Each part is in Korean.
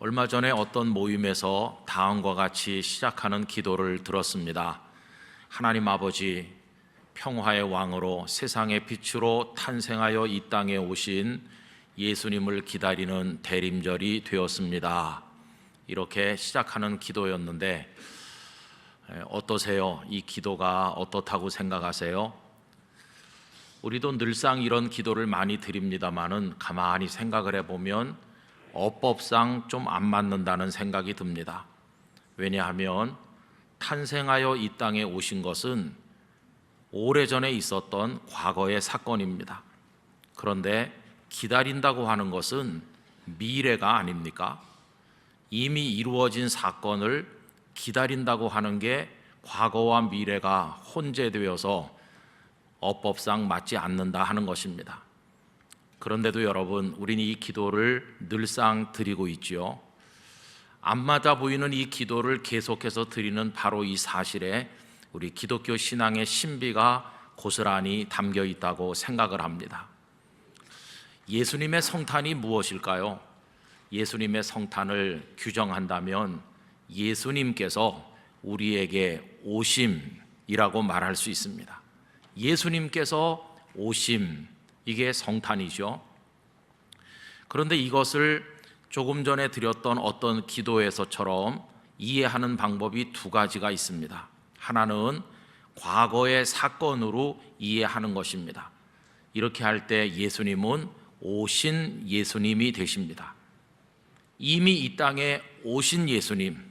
얼마 전에 어떤 모임에서 다음과 같이 시작하는 기도를 들었습니다. 하나님 아버지, 평화의 왕으로 세상의 빛으로 탄생하여 이 땅에 오신 예수님을 기다리는 대림절이 되었습니다. 이렇게 시작하는 기도였는데 어떠세요? 이 기도가 어떻다고 생각하세요? 우리도 늘상 이런 기도를 많이 드립니다마는 가만히 생각을 해보면 어법상 좀 안 맞는다는 생각이 듭니다. 왜냐하면 탄생하여 이 땅에 오신 것은 오래전에 있었던 과거의 사건입니다. 그런데 기다린다고 하는 것은 미래가 아닙니까? 이미 이루어진 사건을 기다린다고 하는 게 과거와 미래가 혼재되어서 어법상 맞지 않는다 하는 것입니다. 그런데도 여러분, 우리는 이 기도를 늘상 드리고 있지요. 안 맞아 보이는 이 기도를 계속해서 드리는 바로 이 사실에 우리 기독교 신앙의 신비가 고스란히 담겨 있다고 생각을 합니다. 예수님의 성탄이 무엇일까요? 예수님의 성탄을 규정한다면 예수님께서 우리에게 오심이라고 말할 수 있습니다. 예수님께서 오심, 이게 성탄이죠. 그런데 이것을 조금 전에 드렸던 어떤 기도에서처럼 이해하는 방법이 두 가지가 있습니다. 하나는 과거의 사건으로 이해하는 것입니다. 이렇게 할 때 예수님은 오신 예수님이 되십니다. 이미 이 땅에 오신 예수님,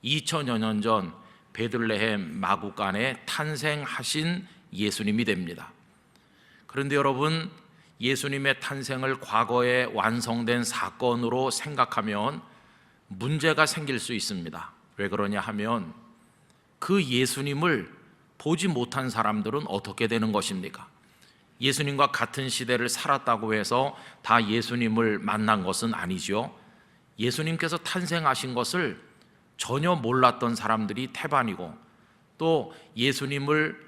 2000여 년 전 베들레헴 마구간에 탄생하신 예수님이 됩니다. 그런데 여러분, 예수님의 탄생을 과거에 완성된 사건으로 생각하면 문제가 생길 수 있습니다. 왜 그러냐 하면 그 예수님을 보지 못한 사람들은 어떻게 되는 것입니까? 예수님과 같은 시대를 살았다고 해서 다 예수님을 만난 것은 아니죠. 예수님께서 탄생하신 것을 전혀 몰랐던 사람들이 태반이고, 또 예수님을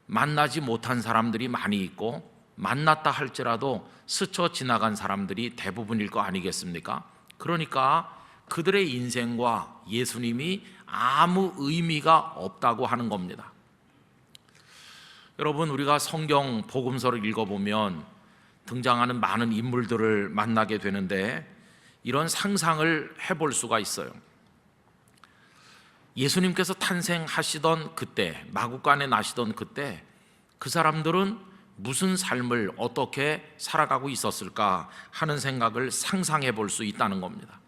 만나지 못한 사람들이 많이 있고, 만났다 할지라도 스쳐 지나간 사람들이 대부분일 거 아니겠습니까? 그러니까 그들의 인생과 예수님이 아무 의미가 없다고 하는 겁니다. 여러분, 우리가 성경 복음서를 읽어보면 등장하는 많은 인물들을 만나게 되는데 이런 상상을 해볼 수가 있어요. 예수님께서 탄생하시던 그때, 마구간에 나시던 그때 그 사람들은 무슨 삶을 어떻게 살아가고 있었을까 하는 생각을 상상해 볼 수 있다는 겁니다.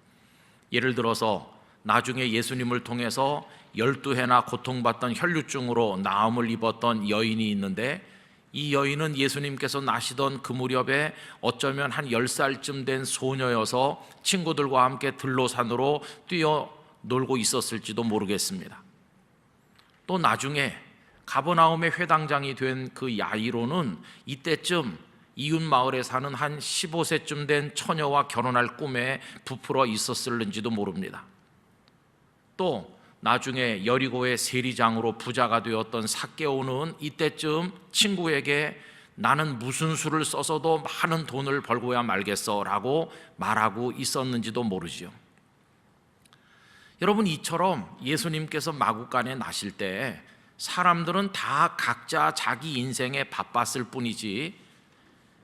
예를 들어서 나중에 예수님을 통해서 12해나 고통받던 혈류증으로 나음을 입었던 여인이 있는데, 이 여인은 예수님께서 나시던 그 무렵에 어쩌면 한 10살쯤 된 소녀여서 친구들과 함께 들로산으로 뛰어 놀고 있었을지도 모르겠습니다. 또 나중에 가버나움의 회당장이 된 그 야이로는 이때쯤 이웃 마을에 사는 한 15세쯤 된 처녀와 결혼할 꿈에 부풀어 있었을는지도 모릅니다. 또 나중에 여리고의 세리장으로 부자가 되었던 삭개오는 이때쯤 친구에게 나는 무슨 수를 써서도 많은 돈을 벌고야 말겠어 라고 말하고 있었는지도 모르지요. 여러분, 이처럼 예수님께서 마구간에 나실 때 사람들은 다 각자 자기 인생에 바빴을 뿐이지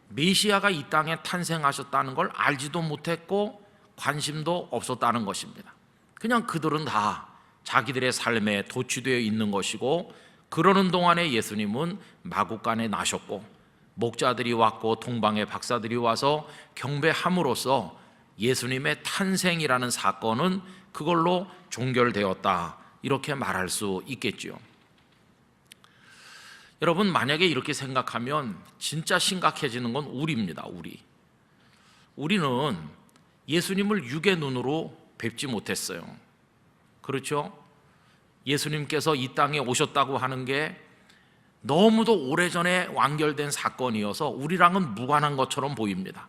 메시아가 이 땅에 탄생하셨다는 걸 알지도 못했고 관심도 없었다는 것입니다. 그냥 그들은 다 자기들의 삶에 도취되어 있는 것이고, 그러는 동안에 예수님은 마구간에 나셨고 목자들이 왔고 동방의 박사들이 와서 경배함으로써 예수님의 탄생이라는 사건은 그걸로 종결되었다, 이렇게 말할 수 있겠지요. 여러분, 만약에 이렇게 생각하면 진짜 심각해지는 건 우리입니다. 우리는 예수님을 육의 눈으로 뵙지 못했어요. 그렇죠? 예수님께서 이 땅에 오셨다고 하는 게 너무도 오래전에 완결된 사건이어서 우리랑은 무관한 것처럼 보입니다.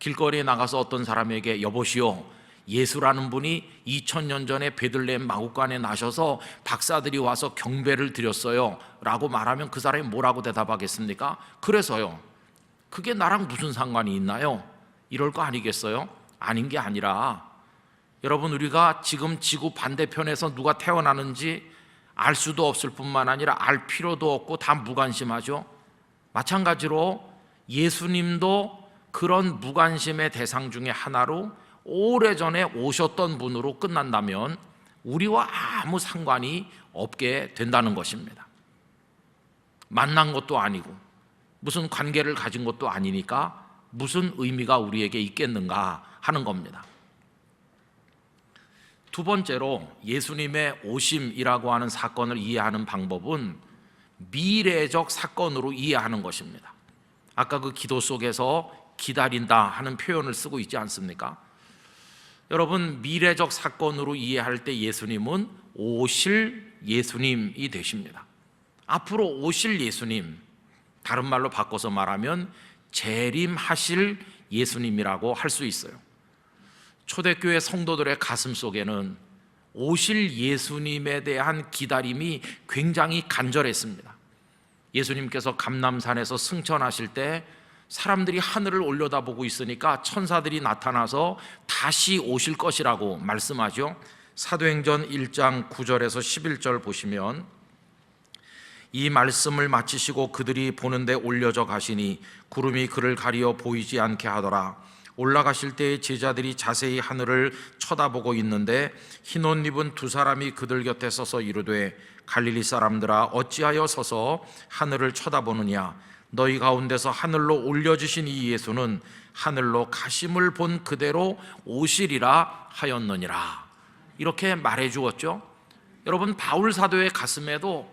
길거리에 나가서 어떤 사람에게 여보시오, 예수라는 분이 2000년 전에 베들레헴 마구간에 나셔서 박사들이 와서 경배를 드렸어요 라고 말하면 그 사람이 뭐라고 대답하겠습니까? 그래서요. 그게 나랑 무슨 상관이 있나요? 이럴 거 아니겠어요? 아닌 게 아니라 여러분, 우리가 지금 지구 반대편에서 누가 태어나는지 알 수도 없을 뿐만 아니라 알 필요도 없고 다 무관심하죠. 마찬가지로 예수님도 그런 무관심의 대상 중에 하나로 오래전에 오셨던 분으로 끝난다면 우리와 아무 상관이 없게 된다는 것입니다. 만난 것도 아니고 무슨 관계를 가진 것도 아니니까 무슨 의미가 우리에게 있겠는가 하는 겁니다. 두 번째로 예수님의 오심이라고 하는 사건을 이해하는 방법은 미래적 사건으로 이해하는 것입니다. 아까 그 기도 속에서 기다린다 하는 표현을 쓰고 있지 않습니까? 여러분, 미래적 사건으로 이해할 때 예수님은 오실 예수님이 되십니다. 앞으로 오실 예수님, 다른 말로 바꿔서 말하면 재림하실 예수님이라고 할 수 있어요. 초대교회 성도들의 가슴 속에는 오실 예수님에 대한 기다림이 굉장히 간절했습니다. 예수님께서 감람산에서 승천하실 때 사람들이 하늘을 올려다보고 있으니까 천사들이 나타나서 다시 오실 것이라고 말씀하죠. 사도행전 1장 9절에서 11절 보시면, 이 말씀을 마치시고 그들이 보는데 올려져 가시니 구름이 그를 가리어 보이지 않게 하더라. 올라가실 때에 제자들이 자세히 하늘을 쳐다보고 있는데 흰 옷 입은 두 사람이 그들 곁에 서서 이르되, 갈릴리 사람들아, 어찌하여 서서 하늘을 쳐다보느냐? 너희 가운데서 하늘로 올려주신 이 예수는 하늘로 가심을 본 그대로 오시리라 하였느니라. 이렇게 말해 주었죠. 여러분, 바울 사도의 가슴에도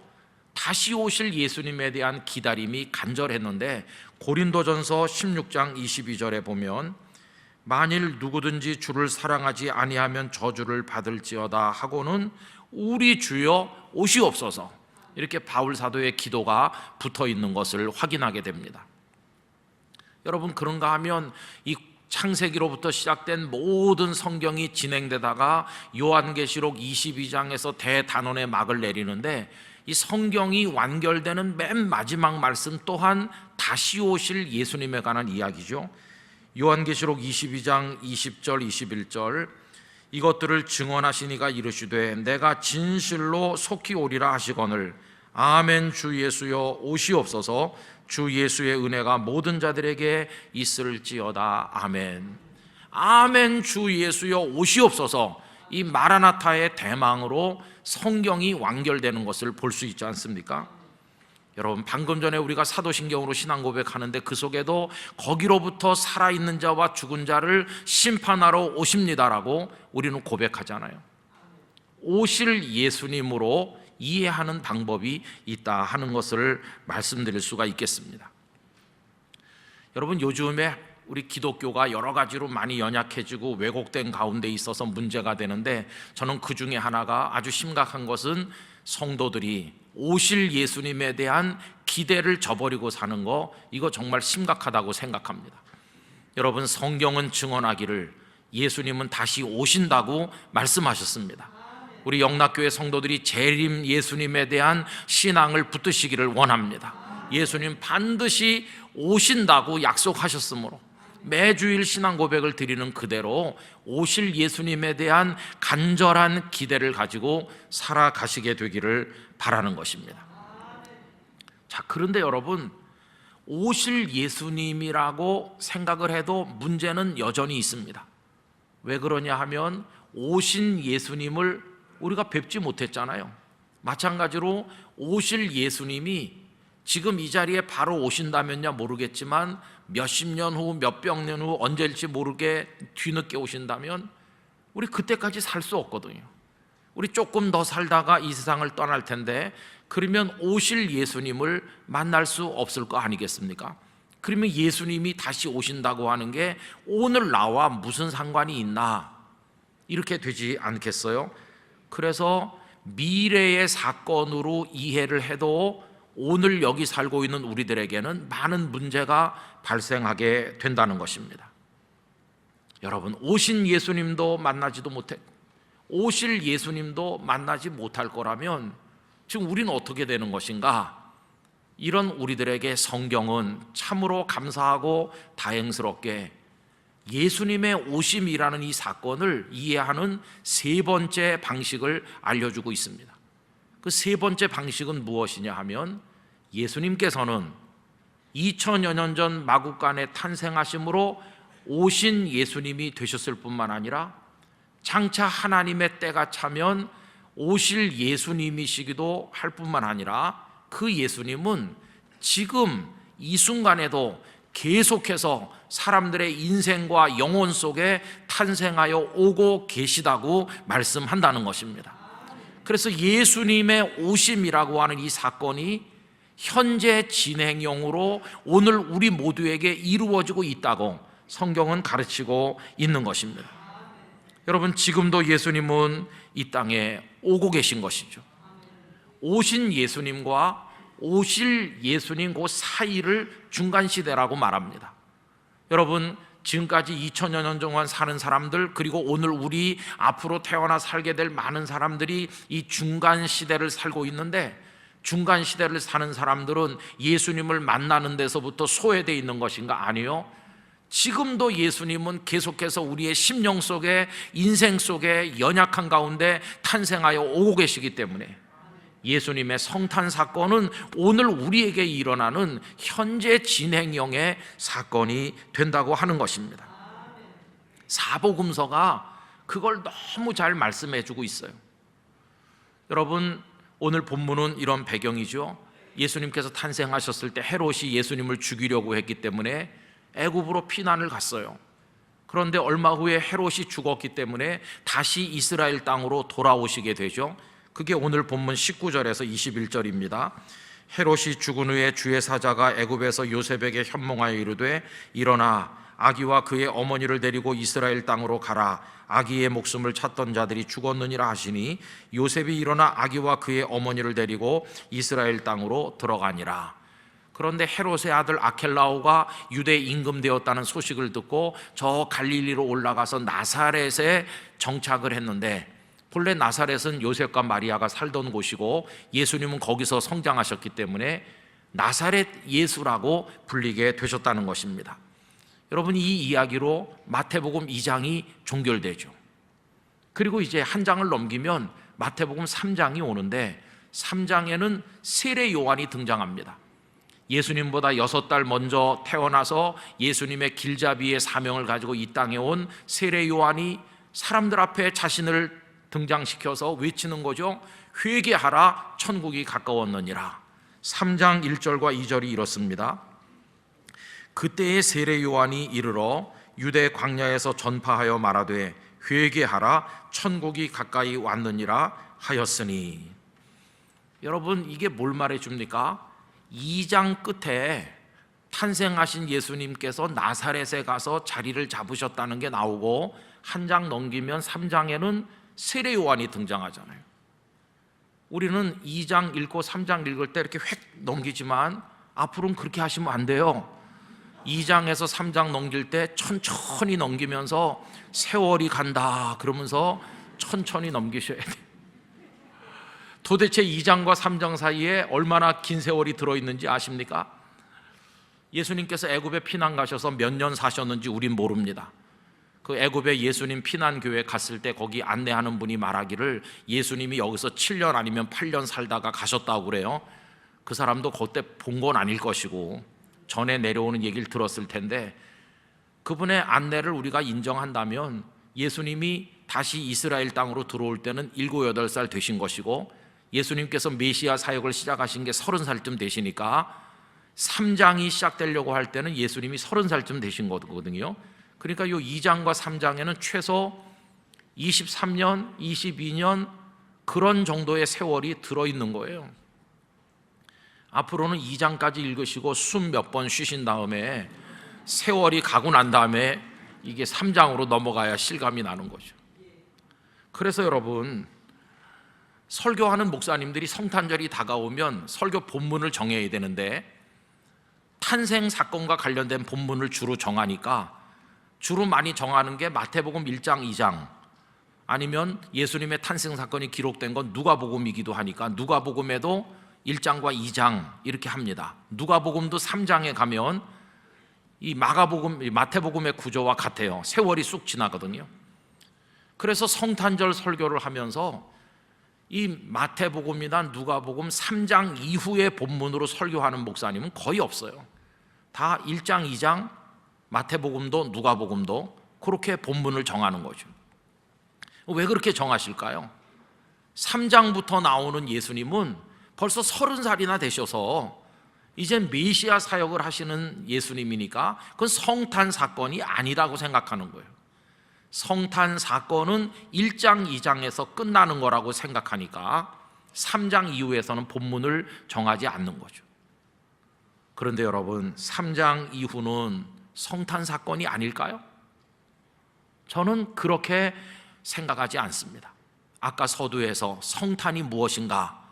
다시 오실 예수님에 대한 기다림이 간절했는데 고린도전서 16장 22절에 보면, 만일 누구든지 주를 사랑하지 아니하면 저주를 받을지어다 하고는 우리 주여 오시옵소서, 이렇게 바울 사도의 기도가 붙어 있는 것을 확인하게 됩니다. 여러분, 그런가 하면 이 창세기로부터 시작된 모든 성경이 진행되다가 요한계시록 22장에서 대단원의 막을 내리는데, 이 성경이 완결되는 맨 마지막 말씀 또한 다시 오실 예수님에 관한 이야기죠. 요한계시록 22장 20절 21절, 이것들을 증언하시니가 이르시되 내가 진실로 속히 오리라 하시거늘 아멘. 주 예수여 오시옵소서. 주 예수의 은혜가 모든 자들에게 있을지어다. 아멘. 아멘. 주 예수여 오시옵소서. 이 마라나타의 대망으로 성경이 완결되는 것을 볼 수 있지 않습니까? 여러분, 방금 전에 우리가 사도신경으로 신앙 고백하는데 그 속에도 거기로부터 살아있는 자와 죽은 자를 심판하러 오십니다라고 우리는 고백하잖아요. 오실 예수님으로 이해하는 방법이 있다 하는 것을 말씀드릴 수가 있겠습니다. 여러분, 요즘에 우리 기독교가 여러 가지로 많이 연약해지고 왜곡된 가운데 있어서 문제가 되는데, 저는 그 중에 하나가 아주 심각한 것은 성도들이 오실 예수님에 대한 기대를 저버리고 사는 거, 이거 정말 심각하다고 생각합니다. 여러분, 성경은 증언하기를 예수님은 다시 오신다고 말씀하셨습니다. 우리 영락교회 성도들이 재림 예수님에 대한 신앙을 붙드시기를 원합니다. 예수님 반드시 오신다고 약속하셨으므로 매주일 신앙 고백을 드리는 그대로 오실 예수님에 대한 간절한 기대를 가지고 살아가시게 되기를 바라는 것입니다. 자, 그런데 여러분, 오실 예수님이라고 생각을 해도 문제는 여전히 있습니다. 왜 그러냐 하면 오신 예수님을 우리가 뵙지 못했잖아요. 마찬가지로 오실 예수님이 지금 이 자리에 바로 오신다면야 모르겠지만 몇십 년 후, 몇백 년 후, 언제일지 모르게 뒤늦게 오신다면 우리 그때까지 살 수 없거든요. 우리 조금 더 살다가 이 세상을 떠날 텐데, 그러면 오실 예수님을 만날 수 없을 거 아니겠습니까? 그러면 예수님이 다시 오신다고 하는 게 오늘 나와 무슨 상관이 있나? 이렇게 되지 않겠어요? 그래서 미래의 사건으로 이해를 해도 오늘 여기 살고 있는 우리들에게는 많은 문제가 발생하게 된다는 것입니다. 여러분, 오신 예수님도 만나지도 못했고 오실 예수님도 만나지 못할 거라면 지금 우리는 어떻게 되는 것인가? 이런 우리들에게 성경은 참으로 감사하고 다행스럽게 예수님의 오심이라는 이 사건을 이해하는 세 번째 방식을 알려주고 있습니다. 그 세 번째 방식은 무엇이냐 하면, 예수님께서는 2000여 년 전 마구간에 탄생하심으로 오신 예수님이 되셨을 뿐만 아니라 장차 하나님의 때가 차면 오실 예수님이시기도 할 뿐만 아니라, 그 예수님은 지금 이 순간에도 계속해서 사람들의 인생과 영혼 속에 탄생하여 오고 계시다고 말씀한다는 것입니다. 그래서 예수님의 오심이라고 하는 이 사건이 현재 진행형으로 오늘 우리 모두에게 이루어지고 있다고 성경은 가르치고 있는 것입니다. 여러분, 지금도 예수님은 이 땅에 오고 계신 것이죠. 오신 예수님과 오실 예수님 그 사이를 중간시대라고 말합니다. 여러분, 지금까지 2000여 년 동안 사는 사람들, 그리고 오늘 우리 앞으로 태어나 살게 될 많은 사람들이 이 중간시대를 살고 있는데, 중간시대를 사는 사람들은 예수님을 만나는 데서부터 소외되어 있는 것인가? 아니요. 지금도 예수님은 계속해서 우리의 심령 속에, 인생 속에 연약한 가운데 탄생하여 오고 계시기 때문에 예수님의 성탄 사건은 오늘 우리에게 일어나는 현재 진행형의 사건이 된다고 하는 것입니다. 사복음서가 그걸 너무 잘 말씀해 주고 있어요. 여러분, 오늘 본문은 이런 배경이죠. 예수님께서 탄생하셨을 때 헤롯이 예수님을 죽이려고 했기 때문에 애굽으로 피난을 갔어요. 그런데 얼마 후에 헤롯이 죽었기 때문에 다시 이스라엘 땅으로 돌아오시게 되죠. 그게 오늘 본문 19절에서 21절입니다. 헤롯이 죽은 후에 주의 사자가 애굽에서 요셉에게 현몽하여 이르되, 일어나 아기와 그의 어머니를 데리고 이스라엘 땅으로 가라. 아기의 목숨을 찾던 자들이 죽었느니라 하시니, 요셉이 일어나 아기와 그의 어머니를 데리고 이스라엘 땅으로 들어가니라. 그런데 헤롯의 아들 아켈라오가 유대에 임금되었다는 소식을 듣고 저 갈릴리로 올라가서 나사렛에 정착을 했는데, 본래 나사렛은 요셉과 마리아가 살던 곳이고 예수님은 거기서 성장하셨기 때문에 나사렛 예수라고 불리게 되셨다는 것입니다. 여러분, 이 이야기로 마태복음 2장이 종결되죠. 그리고 이제 한 장을 넘기면 마태복음 3장이 오는데, 3장에는 세례 요한이 등장합니다. 예수님보다 6달 먼저 태어나서 예수님의 길잡이의 사명을 가지고 이 땅에 온 세례 요한이 사람들 앞에 자신을 등장시켜서 외치는 거죠. 회개하라, 천국이 가까웠느니라. 3장 1절과 2절이 이렇습니다. 그때의 세례 요한이 이르러 유대 광야에서 전파하여 말하되, 회개하라, 천국이 가까이 왔느니라 하였으니. 여러분, 이게 뭘 말해줍니까? 2장 끝에 탄생하신 예수님께서 나사렛에 가서 자리를 잡으셨다는 게 나오고, 한 장 넘기면 3장에는 세례 요한이 등장하잖아요. 우리는 2장 읽고 3장 읽을 때 이렇게 획 넘기지만 앞으로는 그렇게 하시면 안 돼요. 2장에서 3장 넘길 때 천천히 넘기면서 세월이 간다 그러면서 천천히 넘기셔야 돼요. 도대체 2장과 3장 사이에 얼마나 긴 세월이 들어있는지 아십니까? 예수님께서 애굽에 피난 가셔서 몇 년 사셨는지 우린 모릅니다. 그 애굽에 예수님 피난교회 갔을 때 거기 안내하는 분이 말하기를 예수님이 여기서 7년 아니면 8년 살다가 가셨다고 그래요. 그 사람도 그때 본 건 아닐 것이고 전에 내려오는 얘기를 들었을 텐데, 그분의 안내를 우리가 인정한다면 예수님이 다시 이스라엘 땅으로 들어올 때는 7, 8살 되신 것이고, 예수님께서 메시아 사역을 시작하신 게 30살쯤 되시니까 3장이 시작되려고 할 때는 예수님이 30살쯤 되신 거거든요. 그러니까 이 2장과 3장에는 최소 23년, 22년 그런 정도의 세월이 들어있는 거예요. 앞으로는 2장까지 읽으시고 숨 몇 번 쉬신 다음에 세월이 가고 난 다음에 이게 3장으로 넘어가야 실감이 나는 거죠. 그래서 여러분, 설교하는 목사님들이 성탄절이 다가오면 설교 본문을 정해야 되는데, 탄생 사건과 관련된 본문을 주로 정하니까 주로 많이 정하는 게 마태복음 1장, 2장, 아니면 예수님의 탄생 사건이 기록된 건 누가복음이기도 하니까 누가복음에도 1장과 2장 이렇게 합니다. 누가복음도 3장에 가면 이 마태복음의 구조와 같아요. 세월이 쑥 지나거든요. 그래서 성탄절 설교를 하면서 이 마태복음이나 누가복음 3장 이후의 본문으로 설교하는 목사님은 거의 없어요. 다 1장, 2장, 마태복음도 누가복음도 그렇게 본문을 정하는 거죠. 왜 그렇게 정하실까요? 3장부터 나오는 예수님은 벌써 30살이나 되셔서 이제 메시아 사역을 하시는 예수님이니까 그건 성탄 사건이 아니라고 생각하는 거예요. 성탄 사건은 1장, 2장에서 끝나는 거라고 생각하니까 3장 이후에서는 본문을 정하지 않는 거죠. 그런데 여러분, 3장 이후는 성탄 사건이 아닐까요? 저는 그렇게 생각하지 않습니다. 아까 서두에서 성탄이 무엇인가?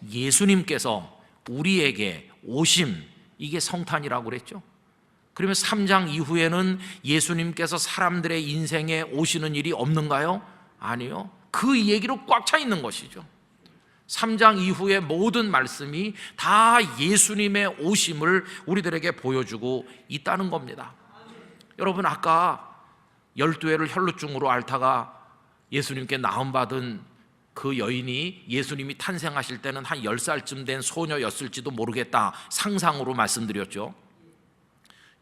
예수님께서 우리에게 오심, 이게 성탄이라고 그랬죠. 그러면 3장 이후에는 예수님께서 사람들의 인생에 오시는 일이 없는가요? 아니요. 그 얘기로 꽉 차 있는 것이죠. 3장 이후의 모든 말씀이 다 예수님의 오심을 우리들에게 보여주고 있다는 겁니다. 여러분, 아까 12회를 혈루증으로 앓다가 예수님께 나음받은 그 여인이 예수님이 탄생하실 때는 한 10살쯤 된 소녀였을지도 모르겠다, 상상으로 말씀드렸죠.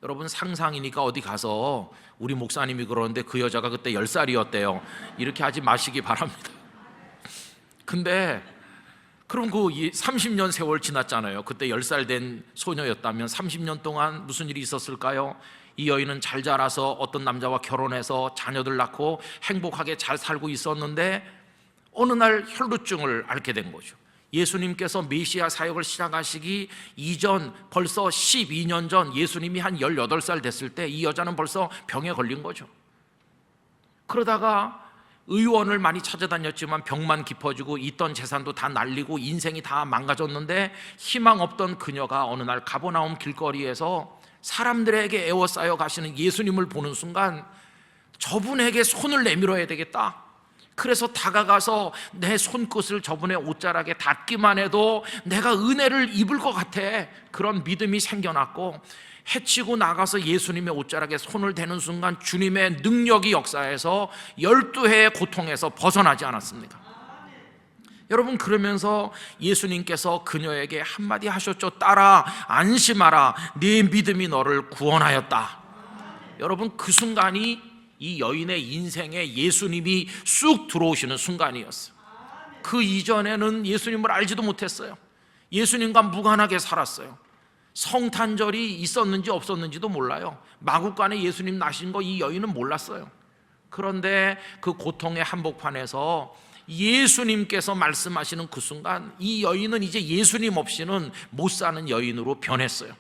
여러분, 상상이니까 어디 가서 우리 목사님이 그러는데 그 여자가 그때 10살이었대요 이렇게 하지 마시기 바랍니다. 근데 그럼 그 30년 세월 지났잖아요. 그때 10살 된 소녀였다면 30년 동안 무슨 일이 있었을까요? 이 여인은 잘 자라서 어떤 남자와 결혼해서 자녀들 낳고 행복하게 잘 살고 있었는데 어느 날 혈루증을 앓게 된 거죠. 예수님께서 메시아 사역을 시작하시기 이전 벌써 12년 전 예수님이 한 18살 됐을 때 이 여자는 벌써 병에 걸린 거죠. 그러다가 의원을 많이 찾아다녔지만 병만 깊어지고 있던 재산도 다 날리고 인생이 다 망가졌는데 희망 없던 그녀가 어느 날 가버나움 길거리에서 사람들에게 에워싸여 가시는 예수님을 보는 순간 저분에게 손을 내밀어야 되겠다. 그래서 다가가서 내 손끝을 저분의 옷자락에 닿기만 해도 내가 은혜를 입을 것 같아. 그런 믿음이 생겨났고 해치고 나가서 예수님의 옷자락에 손을 대는 순간 주님의 능력이 역사해서 12해의 고통에서 벗어나지 않았습니까? 여러분, 그러면서 예수님께서 그녀에게 한마디 하셨죠. 딸아, 안심하라, 네 믿음이 너를 구원하였다. 여러분, 그 순간이 이 여인의 인생에 예수님이 쑥 들어오시는 순간이었어요. 그 이전에는 예수님을 알지도 못했어요. 예수님과 무관하게 살았어요. 성탄절이 있었는지 없었는지도 몰라요. 마구간에 예수님 나신 거 이 여인은 몰랐어요. 그런데 그 고통의 한복판에서 예수님께서 말씀하시는 그 순간 이 여인은 이제 예수님 없이는 못 사는 여인으로 변했어요.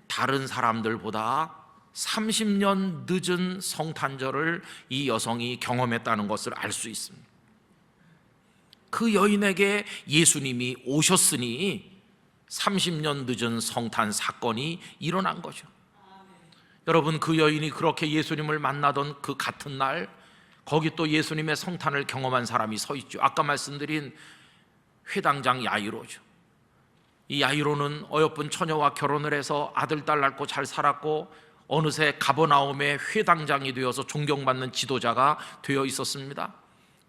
다른 사람들보다 30년 늦은 성탄절을 이 여성이 경험했다는 것을 알 수 있습니다. 그 여인에게 예수님이 오셨으니 30년 늦은 성탄 사건이 일어난 거죠. 여러분, 그 여인이 그렇게 예수님을 만나던 그 같은 날 거기 또 예수님의 성탄을 경험한 사람이 서 있죠. 아까 말씀드린 회당장 야이로죠. 이 야이로는 어여쁜 처녀와 결혼을 해서 아들, 딸 낳고 잘 살았고 어느새 가버나움의 회당장이 되어서 존경받는 지도자가 되어 있었습니다.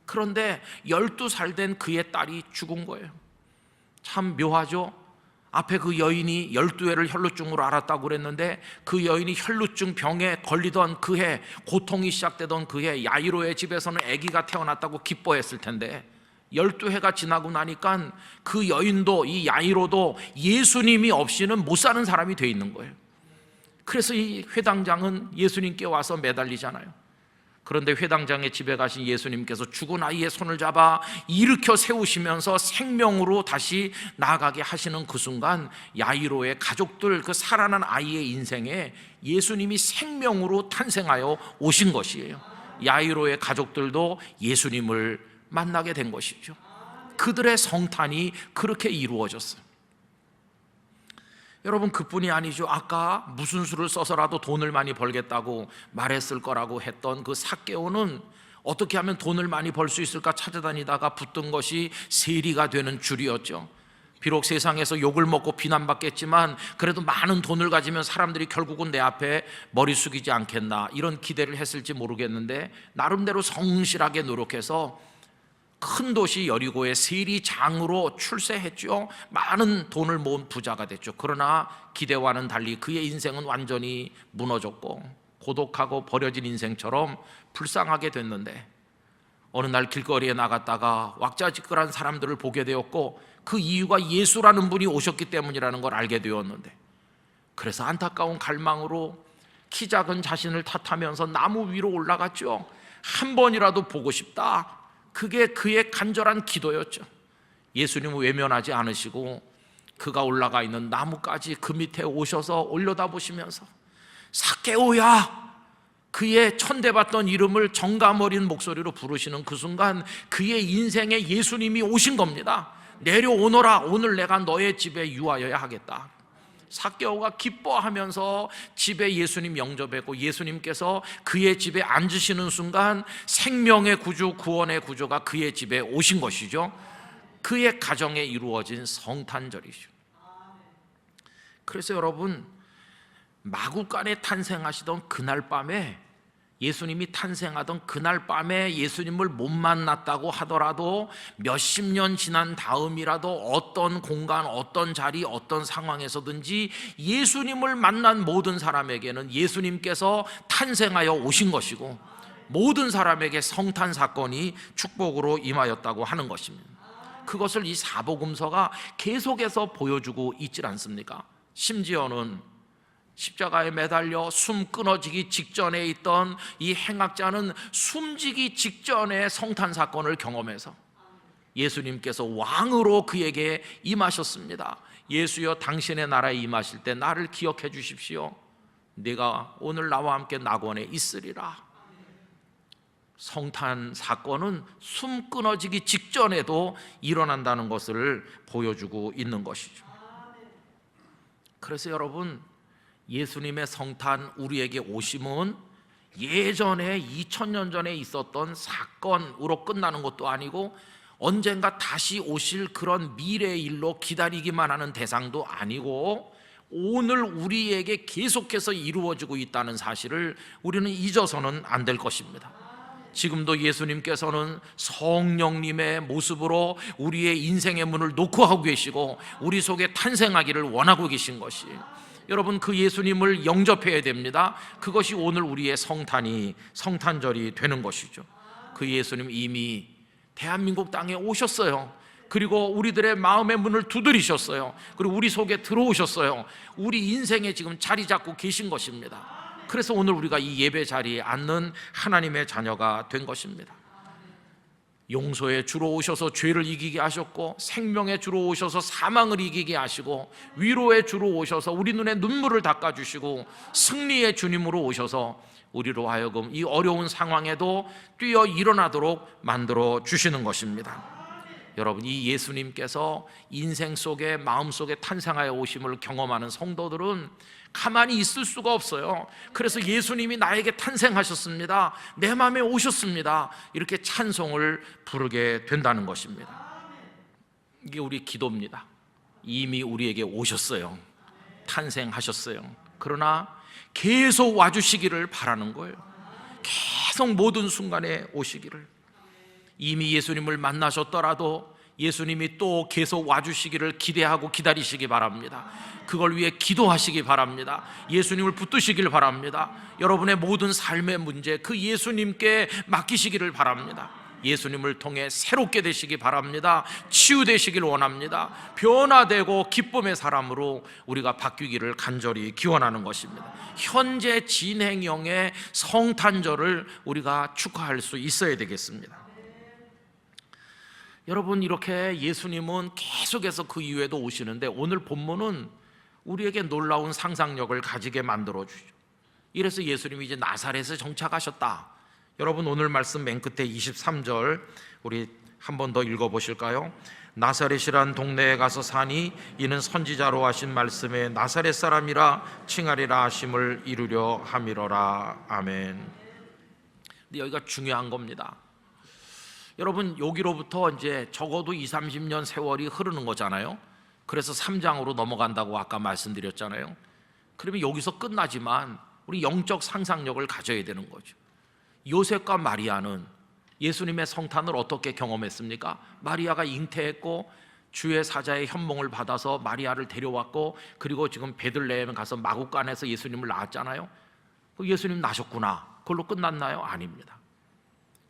그런데 12살 된 그의 딸이 죽은 거예요. 참 묘하죠. 앞에 그 여인이 12회를 혈루증으로 앓았다고 그랬는데 그 여인이 혈루증 병에 걸리던 그해, 고통이 시작되던 그해 야이로의 집에서는 아기가 태어났다고 기뻐했을 텐데 12회가 지나고 나니까 그 여인도 이 야이로도 예수님이 없이는 못 사는 사람이 돼 있는 거예요. 그래서 이 회당장은 예수님께 와서 매달리잖아요. 그런데 회당장의 집에 가신 예수님께서 죽은 아이의 손을 잡아 일으켜 세우시면서 생명으로 다시 나아가게 하시는 그 순간 야이로의 가족들, 그 살아난 아이의 인생에 예수님이 생명으로 탄생하여 오신 것이에요. 야이로의 가족들도 예수님을 만나게 된 것이죠. 그들의 성탄이 그렇게 이루어졌어요. 여러분, 그뿐이 아니죠. 아까 무슨 수를 써서라도 돈을 많이 벌겠다고 말했을 거라고 했던 그 삭개오는 어떻게 하면 돈을 많이 벌 수 있을까 찾아다니다가 붙든 것이 세리가 되는 줄이었죠. 비록 세상에서 욕을 먹고 비난받겠지만 그래도 많은 돈을 가지면 사람들이 결국은 내 앞에 머리 숙이지 않겠나, 이런 기대를 했을지 모르겠는데 나름대로 성실하게 노력해서 큰 도시 여리고의 세리장으로 출세했죠. 많은 돈을 모은 부자가 됐죠. 그러나 기대와는 달리 그의 인생은 완전히 무너졌고 고독하고 버려진 인생처럼 불쌍하게 됐는데, 어느 날 길거리에 나갔다가 왁자지껄한 사람들을 보게 되었고 그 이유가 예수라는 분이 오셨기 때문이라는 걸 알게 되었는데, 그래서 안타까운 갈망으로 키 작은 자신을 탓하면서 나무 위로 올라갔죠. 한 번이라도 보고 싶다, 그게 그의 간절한 기도였죠. 예수님은 외면하지 않으시고 그가 올라가 있는 나무까지 그 밑에 오셔서 올려다보시면서 삭개오야, 그의 천대받던 이름을 정감 어린 목소리로 부르시는 그 순간 그의 인생에 예수님이 오신 겁니다. 내려오너라, 오늘 내가 너의 집에 유하여야 하겠다. 삭개오가 기뻐하면서 집에 예수님 영접했고 예수님께서 그의 집에 앉으시는 순간 생명의 구주, 구원의 구주가 그의 집에 오신 것이죠. 그의 가정에 이루어진 성탄절이죠. 그래서 여러분, 마구간에 탄생하시던 그날 밤에, 예수님이 탄생하던 그날 밤에 예수님을 못 만났다고 하더라도 몇십 년 지난 다음이라도 어떤 공간, 어떤 자리, 어떤 상황에서든지 예수님을 만난 모든 사람에게는 예수님께서 탄생하여 오신 것이고 모든 사람에게 성탄 사건이 축복으로 임하였다고 하는 것입니다. 그것을 이 사복음서가 계속해서 보여주고 있질 않습니까? 심지어는 십자가에 매달려 숨 끊어지기 직전에 있던 이 행악자는 숨지기 직전에 성탄 사건을 경험해서 예수님께서 왕으로 그에게 임하셨습니다. 예수여, 당신의 나라에 임하실 때 나를 기억해 주십시오. 네가 오늘 나와 함께 낙원에 있으리라. 성탄 사건은 숨 끊어지기 직전에도 일어난다는 것을 보여주고 있는 것이죠. 그래서 여러분, 예수님의 성탄, 우리에게 오심은 예전에 2000년 전에 있었던 사건으로 끝나는 것도 아니고 언젠가 다시 오실 그런 미래의 일로 기다리기만 하는 대상도 아니고 오늘 우리에게 계속해서 이루어지고 있다는 사실을 우리는 잊어서는 안 될 것입니다. 지금도 예수님께서는 성령님의 모습으로 우리의 인생의 문을 놓고 하고 계시고 우리 속에 탄생하기를 원하고 계신 것이, 여러분, 그 예수님을 영접해야 됩니다. 그것이 오늘 우리의 성탄절이 되는 것이죠. 그 예수님 이미 대한민국 땅에 오셨어요. 그리고 우리들의 마음의 문을 두드리셨어요. 그리고 우리 속에 들어오셨어요. 우리 인생에 지금 자리 잡고 계신 것입니다. 그래서 오늘 우리가 이 예배 자리에 앉는 하나님의 자녀가 된 것입니다. 용서의 주로 오셔서 죄를 이기게 하셨고, 생명의 주로 오셔서 사망을 이기게 하시고, 위로의 주로 오셔서 우리 눈에 눈물을 닦아주시고, 승리의 주님으로 오셔서 우리로 하여금 이 어려운 상황에도 뛰어 일어나도록 만들어 주시는 것입니다. 여러분, 이 예수님께서 인생 속에, 마음 속에 탄생하여 오심을 경험하는 성도들은 가만히 있을 수가 없어요. 그래서 예수님이 나에게 탄생하셨습니다, 내 마음에 오셨습니다, 이렇게 찬송을 부르게 된다는 것입니다. 이게 우리 기도입니다. 이미 우리에게 오셨어요. 탄생하셨어요. 그러나 계속 와주시기를 바라는 거예요. 계속 모든 순간에 오시기를. 이미 예수님을 만나셨더라도 예수님이 또 계속 와주시기를 기대하고 기다리시기 바랍니다. 그걸 위해 기도하시기 바랍니다. 예수님을 붙드시길 바랍니다. 여러분의 모든 삶의 문제 그 예수님께 맡기시기를 바랍니다. 예수님을 통해 새롭게 되시기 바랍니다. 치유되시길 원합니다. 변화되고 기쁨의 사람으로 우리가 바뀌기를 간절히 기원하는 것입니다. 현재 진행형의 성탄절을 우리가 축하할 수 있어야 되겠습니다. 여러분, 이렇게 예수님은 계속해서 그 이후에도 오시는데 오늘 본문은 우리에게 놀라운 상상력을 가지게 만들어주죠. 이래서 예수님이 이제 나사렛에 정착하셨다. 여러분, 오늘 말씀 맨 끝에 23절 우리 한 번 더 읽어보실까요? 나사렛이란 동네에 가서 사니 이는 선지자로 하신 말씀에 나사렛 사람이라 칭하리라 하심을 이루려 함이로라. 아멘. 근데 여기가 중요한 겁니다. 여러분, 여기로부터 이제 적어도 20-30년 세월이 흐르는 거잖아요. 그래서 3장으로 넘어간다고 아까 말씀드렸잖아요. 그러면 여기서 끝나지만 우리 영적 상상력을 가져야 되는 거죠. 요셉과 마리아는 예수님의 성탄을 어떻게 경험했습니까? 마리아가 잉태했고 주의 사자의 현몽을 받아서 마리아를 데려왔고, 그리고 지금 베들레헴에 가서 마구간에서 예수님을 낳았잖아요. 예수님 나셨구나, 그걸로 끝났나요? 아닙니다.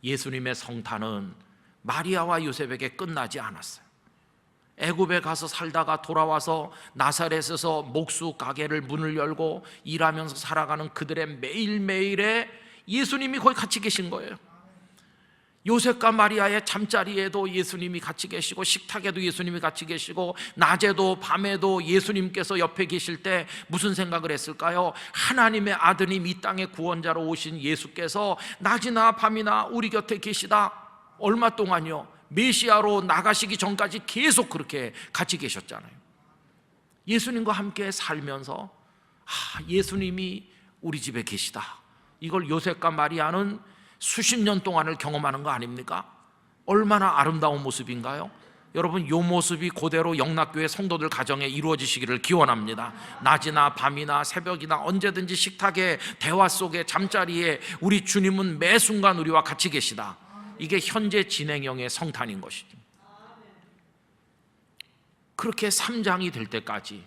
예수님의 성탄은 마리아와 요셉에게 끝나지 않았어요. 애굽에 가서 살다가 돌아와서 나사렛에서 목수 가게를 문을 열고 일하면서 살아가는 그들의 매일매일에 예수님이 거기 같이 계신 거예요. 요셉과 마리아의 잠자리에도 예수님이 같이 계시고, 식탁에도 예수님이 같이 계시고, 낮에도 밤에도 예수님께서 옆에 계실 때 무슨 생각을 했을까요? 하나님의 아드님, 이 땅의 구원자로 오신 예수께서 낮이나 밤이나 우리 곁에 계시다. 얼마 동안요? 메시아로 나가시기 전까지 계속 그렇게 같이 계셨잖아요. 예수님과 함께 살면서 예수님이 우리 집에 계시다, 이걸 요셉과 마리아는 수십 년 동안을 경험하는 거 아닙니까? 얼마나 아름다운 모습인가요? 여러분, 이 모습이 그대로 영락교회 성도들 가정에 이루어지시기를 기원합니다. 낮이나 밤이나 새벽이나 언제든지 식탁에, 대화 속에, 잠자리에 우리 주님은 매 순간 우리와 같이 계시다. 이게 현재 진행형의 성탄인 것이죠. 그렇게 3장이 될 때까지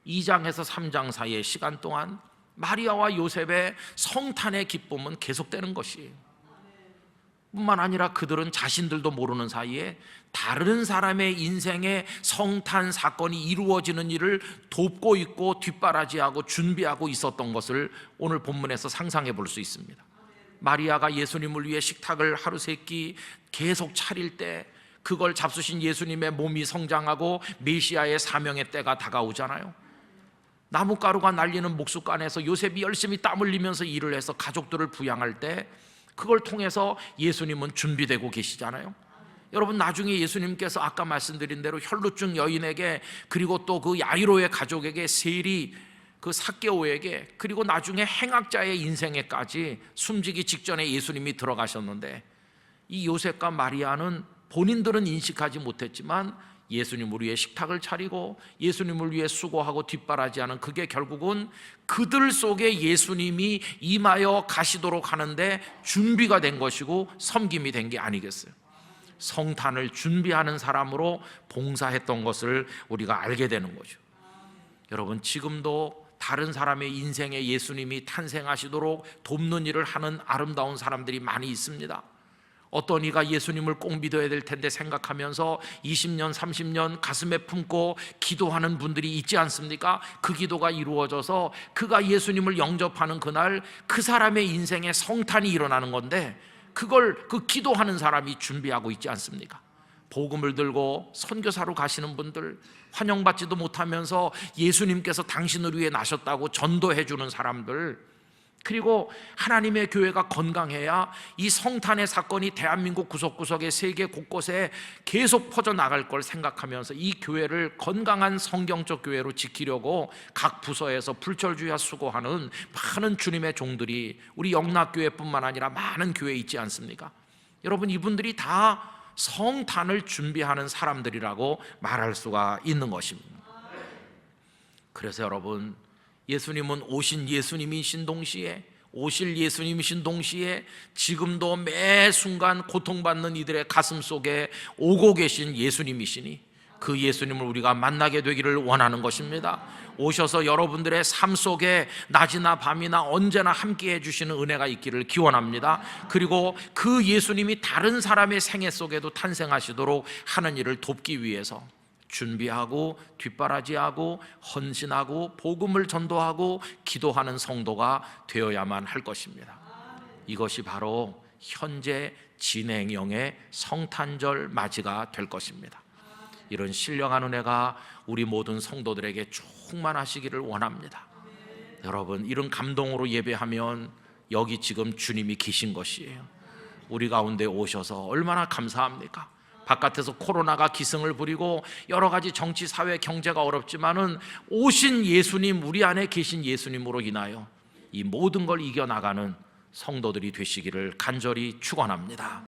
2장에서 3장 사이의 시간 동안 마리아와 요셉의 성탄의 기쁨은 계속되는 것이에요. 뿐만 아니라 그들은 자신들도 모르는 사이에 다른 사람의 인생에 성탄 사건이 이루어지는 일을 돕고 있고 뒷바라지하고 준비하고 있었던 것을 오늘 본문에서 상상해 볼 수 있습니다. 마리아가 예수님을 위해 식탁을 하루 세끼 계속 차릴 때 그걸 잡수신 예수님의 몸이 성장하고 메시아의 사명의 때가 다가오잖아요. 나뭇가루가 날리는 목숫간에서 요셉이 열심히 땀 흘리면서 일을 해서 가족들을 부양할 때 그걸 통해서 예수님은 준비되고 계시잖아요. 여러분, 나중에 예수님께서 아까 말씀드린 대로 혈루증 여인에게, 그리고 또 그 야이로의 가족에게, 세리 그 삭개오에게, 그리고 나중에 행악자의 인생에까지 숨지기 직전에 예수님이 들어가셨는데, 이 요셉과 마리아는 본인들은 인식하지 못했지만 예수님을 위해 식탁을 차리고 예수님을 위해 수고하고 뒷바라지하는, 그게 결국은 그들 속에 예수님이 임하여 가시도록 하는데 준비가 된 것이고 섬김이 된 게 아니겠어요? 성탄을 준비하는 사람으로 봉사했던 것을 우리가 알게 되는 거죠. 여러분, 지금도 다른 사람의 인생에 예수님이 탄생하시도록 돕는 일을 하는 아름다운 사람들이 많이 있습니다. 어떤 이가 예수님을 꼭 믿어야 될 텐데 생각하면서 20년, 30년 가슴에 품고 기도하는 분들이 있지 않습니까? 그 기도가 이루어져서 그가 예수님을 영접하는 그날 그 사람의 인생에 성탄이 일어나는 건데, 그걸 그 기도하는 사람이 준비하고 있지 않습니까? 복음을 들고 선교사로 가시는 분들, 환영받지도 못하면서 예수님께서 당신을 위해 나셨다고 전도해 주는 사람들, 그리고 하나님의 교회가 건강해야 이 성탄의 사건이 대한민국 구석구석에, 세계 곳곳에 계속 퍼져나갈 걸 생각하면서 이 교회를 건강한 성경적 교회로 지키려고 각 부서에서 불철주야 수고하는 많은 주님의 종들이 우리 영락교회뿐만 아니라 많은 교회에 있지 않습니까? 여러분, 이분들이 다 성탄을 준비하는 사람들이라고 말할 수가 있는 것입니다. 그래서 여러분, 예수님은 오신 예수님이신 동시에, 오실 예수님이신 동시에 지금도 매 순간 고통받는 이들의 가슴 속에 오고 계신 예수님이시니 그 예수님을 우리가 만나게 되기를 원하는 것입니다. 오셔서 여러분들의 삶 속에 낮이나 밤이나 언제나 함께 해주시는 은혜가 있기를 기원합니다. 그리고 그 예수님이 다른 사람의 생애 속에도 탄생하시도록 하는 일을 돕기 위해서 준비하고 뒷바라지하고 헌신하고 복음을 전도하고 기도하는 성도가 되어야만 할 것입니다. 이것이 바로 현재 진행형의 성탄절 맞이가 될 것입니다. 이런 신령한 은혜가 우리 모든 성도들에게 충만하시기를 원합니다. 여러분, 이런 감동으로 예배하면 여기 지금 주님이 계신 것이에요. 우리 가운데 오셔서 얼마나 감사합니까? 바깥에서 코로나가 기승을 부리고 여러 가지 정치, 사회, 경제가 어렵지만은 오신 예수님, 우리 안에 계신 예수님으로 인하여 이 모든 걸 이겨나가는 성도들이 되시기를 간절히 축원합니다.